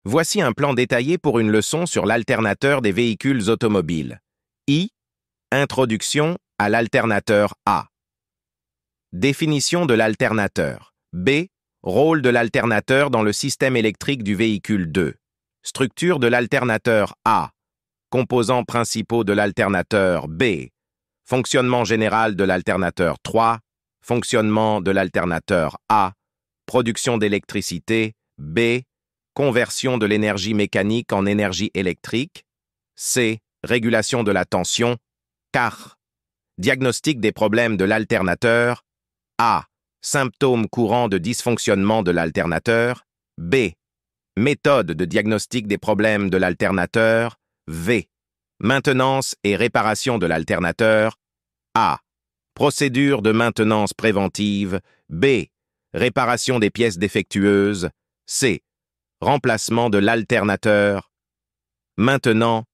Voici un plan détaillé pour une leçon sur l'alternateur des véhicules automobiles. I. Introduction à l'alternateur A. Définition de l'alternateur. B. Rôle de l'alternateur dans le système électrique du véhicule 2. Structure de l'alternateur A. Composants principaux de l'alternateur B. Fonctionnement général de l'alternateur 3. Fonctionnement de l'alternateur A. Production d'électricité B. Conversion de l'énergie mécanique en énergie électrique. C. Régulation de la tension. Car. Diagnostic des problèmes de l'alternateur. A. Symptômes courants de dysfonctionnement de l'alternateur. B. Méthode de diagnostic des problèmes de l'alternateur. V. Maintenance et réparation de l'alternateur. A. Procédure de maintenance préventive. B. Réparation des pièces défectueuses. C. Remplacement de l'alternateur. Maintenant,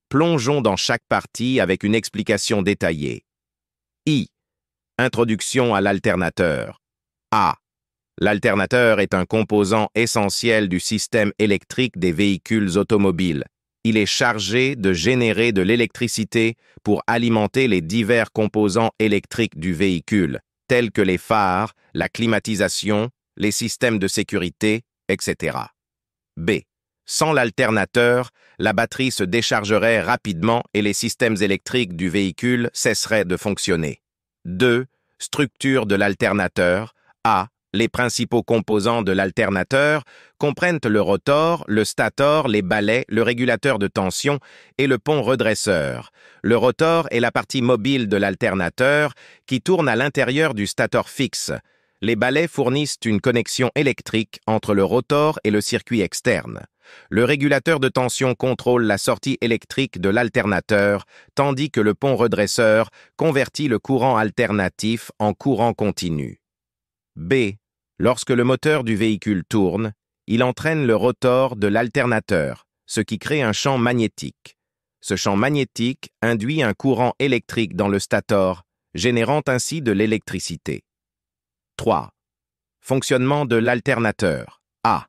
plongeons dans chaque partie avec une explication détaillée. I. Introduction à l'alternateur. A. L'alternateur est un composant essentiel du système électrique des véhicules automobiles. Il est chargé de générer de l'électricité pour alimenter les divers composants électriques du véhicule, tels que les phares, la climatisation, les systèmes de sécurité, etc. B. Sans l'alternateur, la batterie se déchargerait rapidement et les systèmes électriques du véhicule cesseraient de fonctionner. 2. Structure de l'alternateur. A. Les principaux composants de l'alternateur comprennent le rotor, le stator, les balais, le régulateur de tension et le pont redresseur. Le rotor est la partie mobile de l'alternateur qui tourne à l'intérieur du stator fixe. Les balais fournissent une connexion électrique entre le rotor et le circuit externe. Le régulateur de tension contrôle la sortie électrique de l'alternateur, tandis que le pont redresseur convertit le courant alternatif en courant continu. B. Lorsque le moteur du véhicule tourne, il entraîne le rotor de l'alternateur, ce qui crée un champ magnétique. Ce champ magnétique induit un courant électrique dans le stator, générant ainsi de l'électricité. 3. Fonctionnement de l'alternateur. A.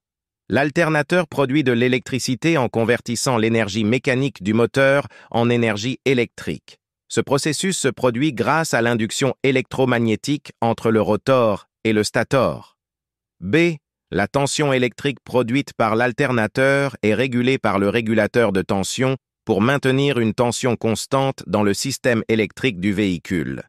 L'alternateur produit de l'électricité en convertissant l'énergie mécanique du moteur en énergie électrique. Ce processus se produit grâce à l'induction électromagnétique entre le rotor et le stator. B. La tension électrique produite par l'alternateur est régulée par le régulateur de tension pour maintenir une tension constante dans le système électrique du véhicule.